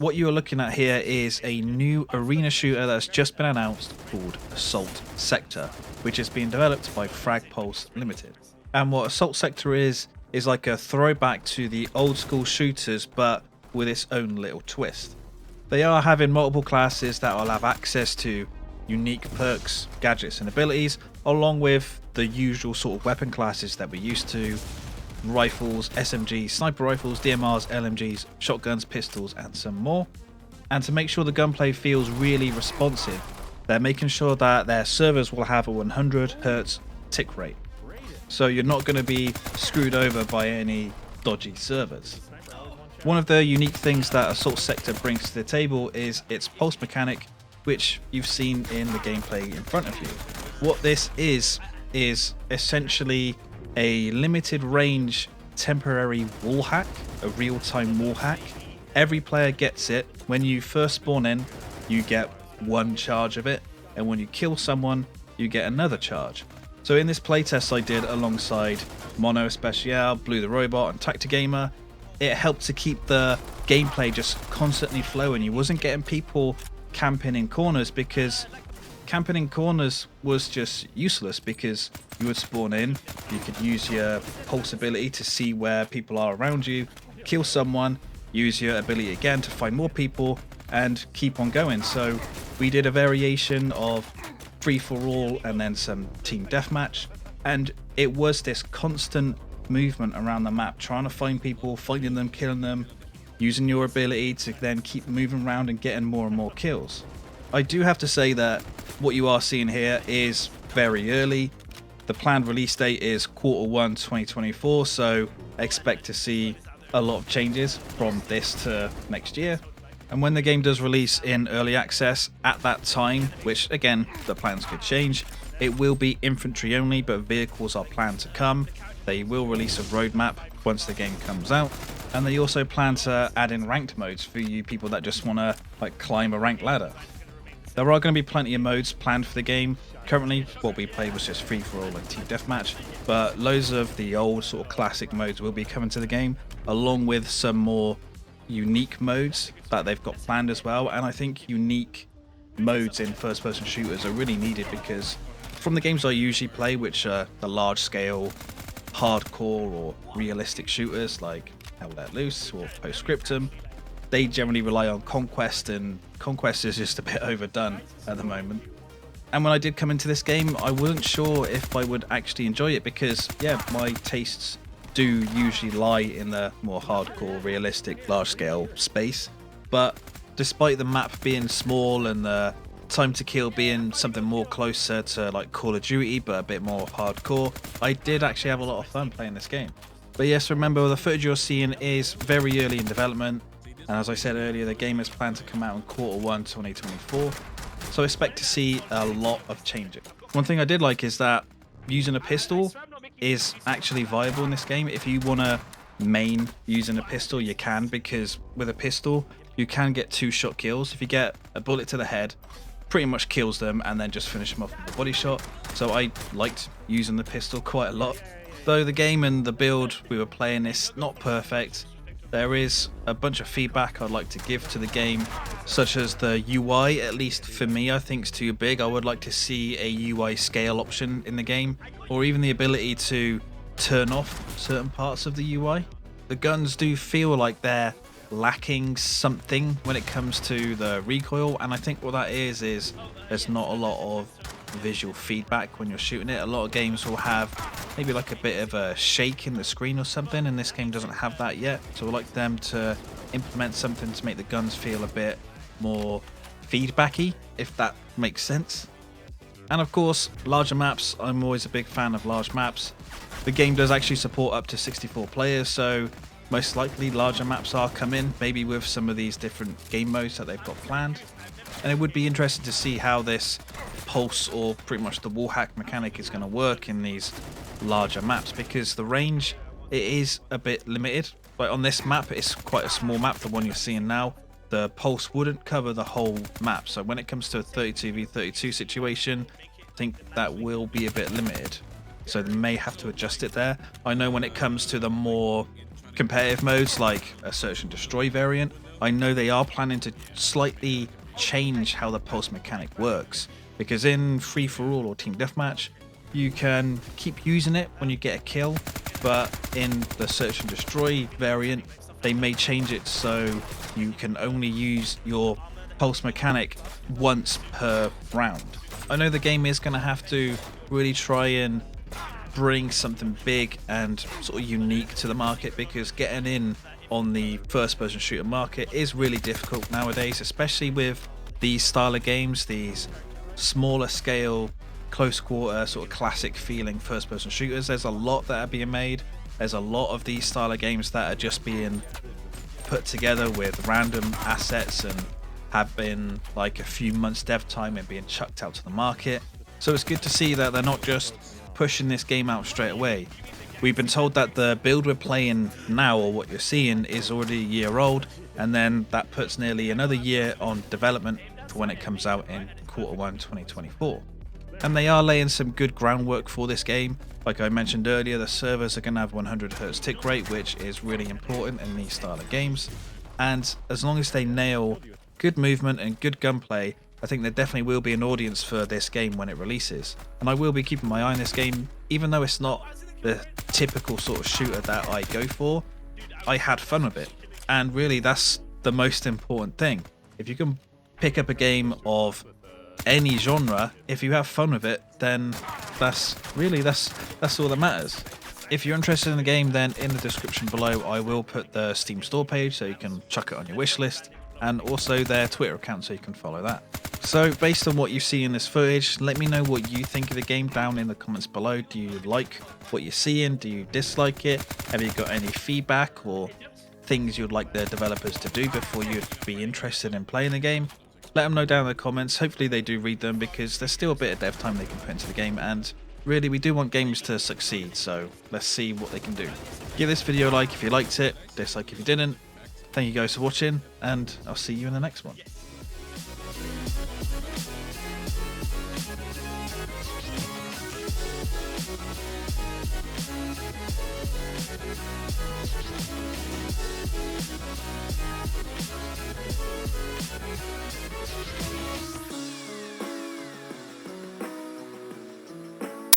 what you're looking at here is a new arena shooter that's just been announced called Assault Sector, which is being developed by Fragpulse Limited. And what Assault Sector is like a throwback to the old school shooters, but with its own little twist. They are having multiple classes that will have access to unique perks, gadgets and abilities, along with the usual sort of weapon classes that we're used to: rifles, SMGs, sniper rifles, DMRs, LMGs, shotguns, pistols and some more. And to make sure the gunplay feels really responsive, they're making sure that their servers will have a 100 Hz tick rate. So you're not going to be screwed over by any dodgy servers. One of the unique things that Assault Sector brings to the table is its pulse mechanic, which you've seen in the gameplay in front of you. What this is essentially a limited range temporary wall hack, a real-time wall hack. Every player gets it. When you first spawn in, you get one charge of it, and when you kill someone, you get another charge. So in this playtest I did alongside Mono Especial, Blue the Robot and Tactigamer, it helped to keep the gameplay just constantly flowing. You wasn't getting people camping in corners, because camping in corners was just useless, because you would spawn in, you could use your pulse ability to see where people are around you, kill someone, use your ability again to find more people, and keep on going. So we did a variation of free for all and then some team deathmatch, and it was this constant movement around the map, trying to find people, finding them, killing them, using your ability to then keep moving around and getting more and more kills. I do have to say that what you are seeing here is very early. The planned release date is Q1 2024, so expect to see a lot of changes from this to next year. And when the game does release in early access, at that time, which again, the plans could change, it will be infantry only, but vehicles are planned to come. They will release a roadmap once the game comes out, and they also plan to add in ranked modes for you people that just want to climb a ranked ladder. There are going to be plenty of modes planned for the game. Currently, what we played was just free for all and team deathmatch, but loads of the old sort of classic modes will be coming to the game, along with some more unique modes that they've got planned as well. And I think unique modes in first-person shooters are really needed, because from the games I usually play, which are the large-scale, hardcore or realistic shooters like Hell Let Loose or Postscriptum, they generally rely on Conquest, and Conquest is just a bit overdone at the moment. And when I did come into this game, I wasn't sure if I would actually enjoy it, because yeah, my tastes do usually lie in the more hardcore, realistic, large-scale space. But despite the map being small and the time to kill being something more closer to like Call of Duty but a bit more hardcore, I did actually have a lot of fun playing this game. But yes, remember, the footage you're seeing is very early in development, and as I said earlier, the game is planned to come out in Q1 2024, so expect to see a lot of changes. One thing I did like is that using a pistol is actually viable in this game. If you want to main using a pistol, you can, because with a pistol you can get 2-shot kills. If you get a bullet to the head, pretty much kills them, and then just finish them off with a body shot. So I liked using the pistol quite a lot. Though the game and the build we were playing is not perfect, there is a bunch of feedback I'd like to give to the game, such as the UI. At least for me, I think it's too big. I would like to see a UI scale option in the game, or even the ability to turn off certain parts of the UI. The guns do feel like they're lacking something when it comes to the recoil, and I think what that is there's not a lot of visual feedback when you're shooting it. A lot of games will have maybe like a bit of a shake in the screen or something, and this game doesn't have that yet. So I'd like them to implement something to make the guns feel a bit more feedbacky, if that makes sense. And of course, larger maps. I'm always a big fan of large maps. The game does actually support up to 64 players, so most likely larger maps are coming, maybe with some of these different game modes that they've got planned. And it would be interesting to see how this pulse, or pretty much the wall hack mechanic, is going to work in these larger maps, because the range, it is a bit limited. Like on this map, it's quite a small map, the one you're seeing now. The pulse wouldn't cover the whole map, so when it comes to a 32v32 situation, I think that will be a bit limited. So they may have to adjust it there. I know when it comes to the more competitive modes, like a search and destroy variant, I know they are planning to slightly change how the pulse mechanic works, because in free for all or team deathmatch, you can keep using it when you get a kill, but in the search and destroy variant, they may change it so you can only use your pulse mechanic once per round. I know the game is going to have to really try and bring something big and sort of unique to the market, because getting in on the first person shooter market is really difficult nowadays, especially with these style of games, these smaller scale, close quarter, sort of classic feeling first person shooters. There's a lot that are being made. There's a lot of these style of games that are just being put together with random assets and have been like a few months dev time and being chucked out to the market. So it's good to see that they're not just pushing this game out straight away. We've been told that the build we're playing now, or what you're seeing, is already a year old, and then that puts nearly another year on development for when it comes out in Q1 2024. And they are laying some good groundwork for this game. Like I mentioned earlier, the servers are going to have 100Hz tick rate, which is really important in these style of games. And as long as they nail good movement and good gunplay, I think there definitely will be an audience for this game when it releases. And I will be keeping my eye on this game, even though it's not the typical sort of shooter that I go for. I had fun with it, and really that's the most important thing. If you can pick up a game of any genre, if you have fun with it, then that's all that matters. If you're interested in the game, then in the description below I will put the Steam store page so you can chuck it on your wish list, and also their Twitter account so you can follow that. So based on what you see in this footage, let me know what you think of the game down in the comments below. Do you like what you're seeing? Do you dislike it? Have you got any feedback or things you'd like the developers to do before you'd be interested in playing the game? Let them know down in the comments. Hopefully they do read them, because there's still a bit of dev time they can put into the game, and really we do want games to succeed, so let's see what they can do. Give this video a like if you liked it, dislike if you didn't. Thank you guys for watching, and I'll see you in the next one.